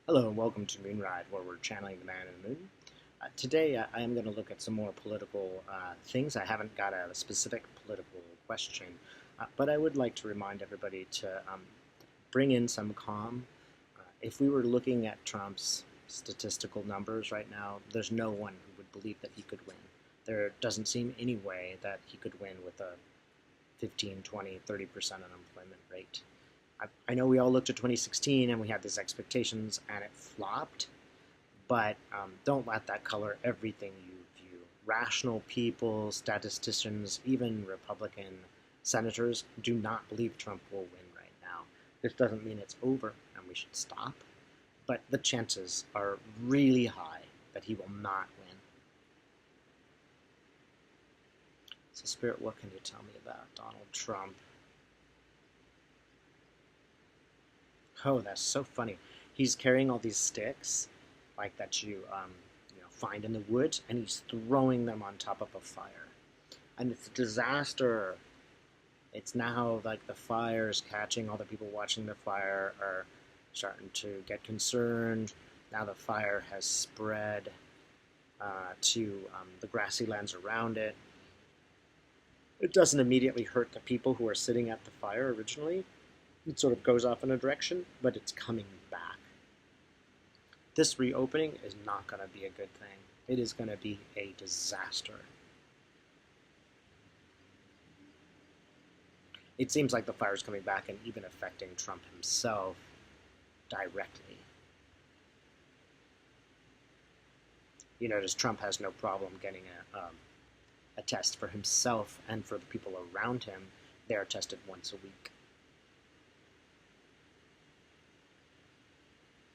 Hello and welcome to Moonride, where we're channeling the man in the moon. Today I am going to look at some more political things. I haven't got a specific political question, but I would like to remind everybody to bring in some calm. If we were looking at Trump's statistical numbers right now, there's no one who would believe that he could win. There doesn't seem any way that he could win with a 15, 20, 30% unemployment rate. I know we all looked at 2016 and we had these expectations and it flopped, but don't let that color everything you view. Rational people, statisticians, even Republican senators do not believe Trump will win right now. This doesn't mean it's over and we should stop, but the chances are really high that he will not win. So, Spirit, what can you tell me about Donald Trump? Oh, that's so funny. He's carrying all these sticks, like that you find in the woods, and he's throwing them on top of a fire, and it's a disaster. It's now like the fire's catching. All the people watching the fire are starting to get concerned. Now the fire has spread to the grassy lands around it. It doesn't immediately hurt the people who are sitting at the fire originally. It sort of goes off in a direction, but it's coming back. This reopening is not going to be a good thing. It is going to be a disaster. It seems like the fire is coming back and even affecting Trump himself directly. You notice Trump has no problem getting a test for himself and for the people around him. They are tested once a week.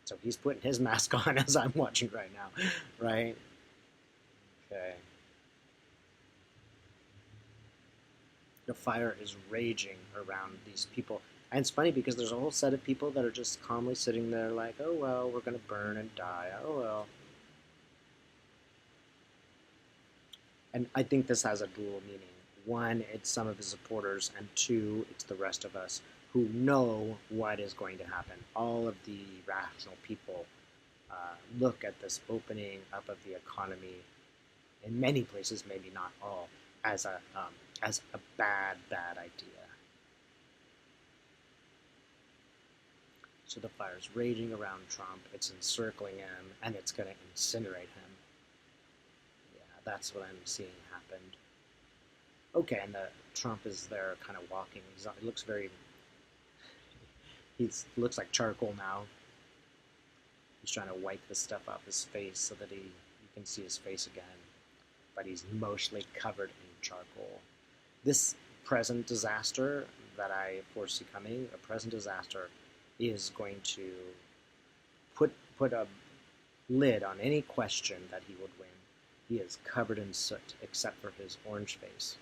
So he's putting his mask on as I'm watching right now, right? Okay. The fire is raging around these people. And it's funny because there's a whole set of people that are just calmly sitting there like, oh, well, we're going to burn and die. Oh, well. And I think this has a dual meaning. One, it's some of his supporters, and two, it's the rest of us who know what is going to happen. All of the rational people look at this opening up of the economy in many places, maybe not all, as a bad idea. So the fire's raging around Trump, it's encircling him, and it's going to incinerate him. Yeah, that's what I'm seeing happened. Okay, and Trump is there kind of walking. He looks very... He looks like charcoal now. He's trying to wipe the stuff off his face so that you can see his face again. But he's mostly covered in charcoal. This present disaster that I foresee coming, a present disaster, is going to put a lid on any question that he would win. He is covered in soot, except for his orange face.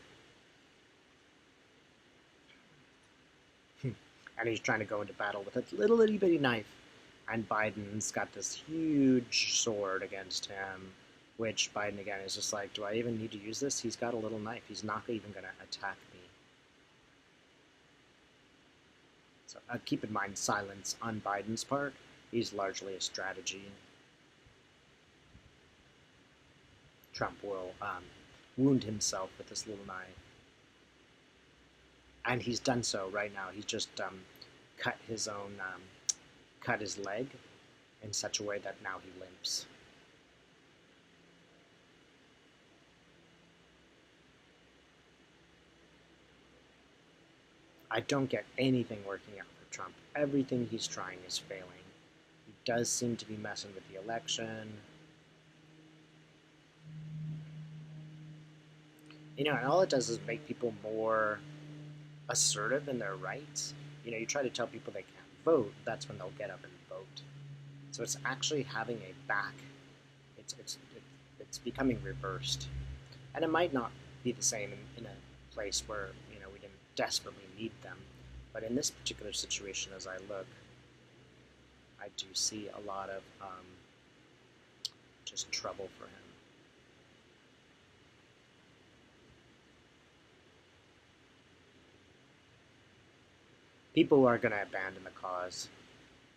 And he's trying to go into battle with a little itty bitty knife. And Biden's got this huge sword against him, which Biden again is just like, do I even need to use this? He's got a little knife. He's not even going to attack me. So keep in mind, silence on Biden's part is largely a strategy. Trump will wound himself with this little knife. And he's done so right now. He's just cut his leg in such a way that now he limps. I don't get anything working out for Trump. Everything he's trying is failing. He does seem to be messing with the election. And all it does is make people more assertive in their rights. You try to tell people they can't vote, that's when they'll get up and vote. So it's actually having a back. It's becoming reversed, and it might not be the same in a place where we didn't desperately need them, but in this particular situation, as I look, I do see a lot of just trouble for him. People are going to abandon the cause.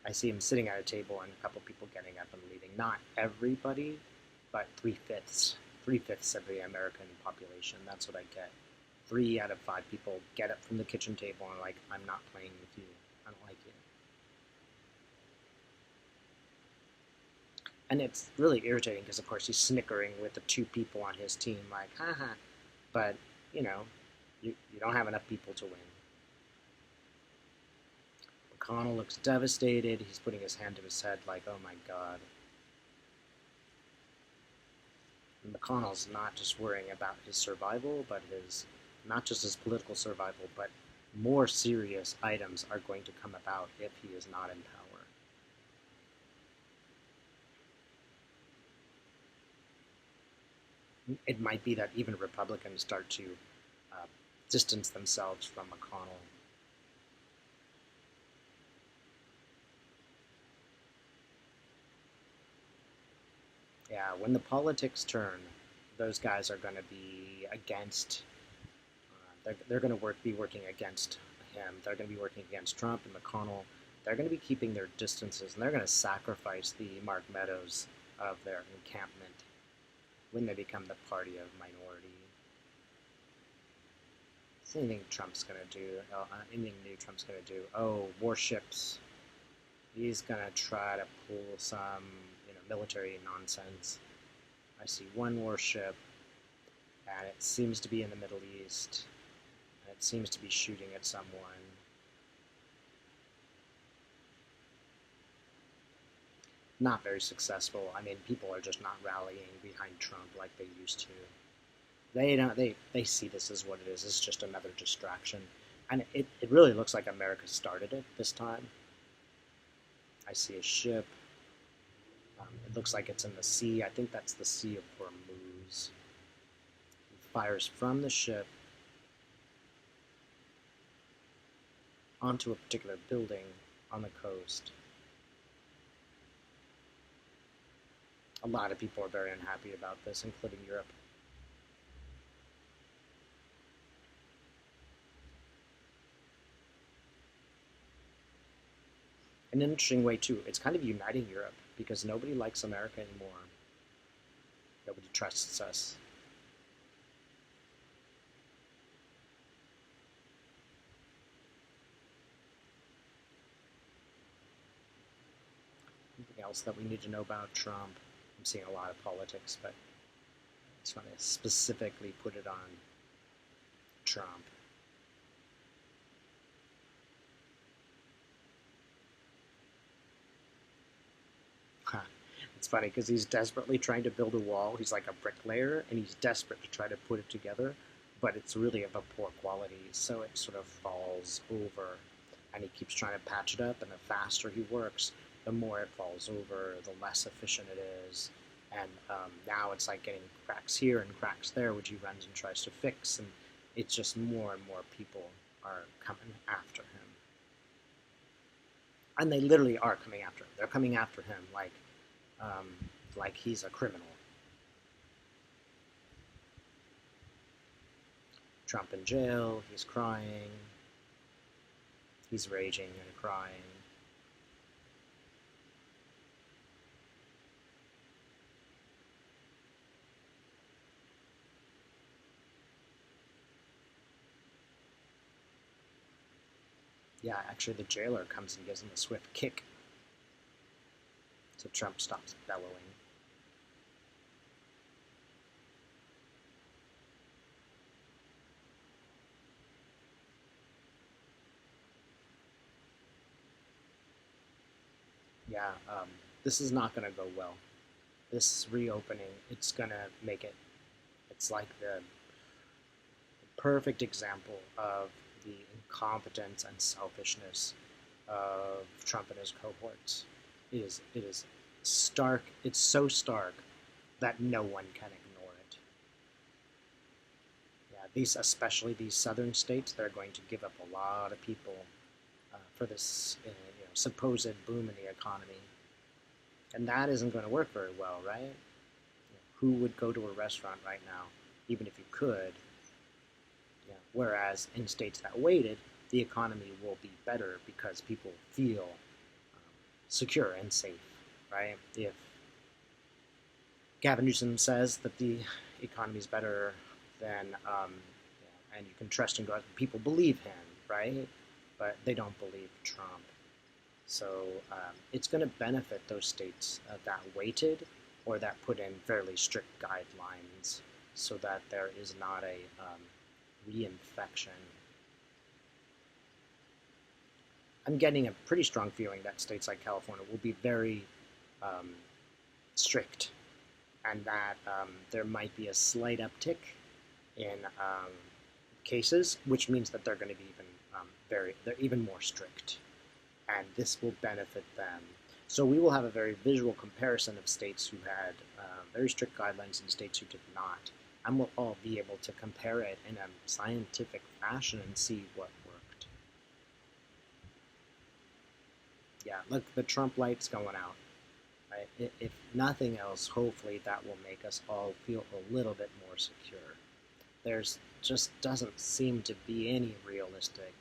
I see him sitting at a table and a couple people getting up and leaving. Not everybody, but three-fifths of the American population. That's what I get. 3 out of 5 people get up from the kitchen table and are like, I'm not playing with you. I don't like you. And it's really irritating because, of course, he's snickering with the 2 people on his team, like, haha. But, you know, you don't have enough people to win. McConnell looks devastated. He's putting his hand to his head like, oh my God. And McConnell's not just worrying about his survival, but not just his political survival, but more serious items are going to come about if he is not in power. It might be that even Republicans start to distance themselves from McConnell. Yeah, when the politics turn, those guys are going to be against. They're going to be working against him. They're going to be working against Trump and McConnell. They're going to be keeping their distances, and they're going to sacrifice the Mark Meadows of their encampment when they become the party of minority. Is anything Trump's going to do? Anything new Trump's going to do? Oh, warships. He's going to try to pull some, military nonsense. I see one warship, and it seems to be in the Middle East. And it seems to be shooting at someone. Not very successful. I mean, people are just not rallying behind Trump like they used to. They see this as what it is. It's just another distraction. And it really looks like America started it this time. I see a ship. It looks like it's in the sea. I think that's the Sea of Hormuz. He fires from the ship onto a particular building on the coast. A lot of people are very unhappy about this, including Europe. In an interesting way, too, it's kind of uniting Europe because nobody likes America anymore. Nobody trusts us. Anything else that we need to know about Trump? I'm seeing a lot of politics, but I just want to specifically put it on Trump. It's funny because he's desperately trying to build a wall. He's like a bricklayer, and he's desperate to try to put it together, but it's really of a poor quality, so it sort of falls over. And he keeps trying to patch it up, and the faster he works, the more it falls over, the less efficient it is. And now it's like getting cracks here and cracks there, which he runs and tries to fix, and it's just more and more people are coming after him. And they literally are coming after him. They're coming after him like he's a criminal. Trump in jail, he's crying, he's raging and crying. Yeah, actually the jailer comes and gives him a swift kick. So Trump stops bellowing. Yeah, this is not going to go well. This reopening, it's going to make it, it's like the perfect example of the incompetence and selfishness of Trump and his cohorts. It is stark. It's so stark that no one can ignore it. Yeah, especially these southern states, they're going to give up a lot of people for this supposed boom in the economy, and that isn't going to work very well, right? Who would go to a restaurant right now, even if you could? Whereas in states that waited, the economy will be better because people feel secure and safe, right? If Gavin Newsom says that the economy is better, then and you can trust in God, people believe him, right? But they don't believe Trump. So it's going to benefit those states that waited or that put in fairly strict guidelines so that there is not a reinfection. I'm getting a pretty strong feeling that states like California will be very strict, and that there might be a slight uptick in cases, which means that they're going to be they're even more strict, and this will benefit them. So we will have a very visual comparison of states who had very strict guidelines and states who did not, and we'll all be able to compare it in a scientific fashion and see what worked. Yeah, look, the Trump light's going out. Right? If nothing else, hopefully that will make us all feel a little bit more secure. There's just doesn't seem to be any realistic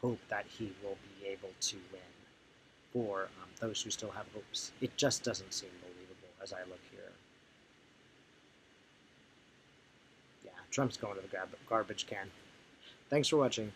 hope that he will be able to win for those who still have hopes. It just doesn't seem believable as I look here. Yeah, Trump's going to the garbage can. Thanks for watching.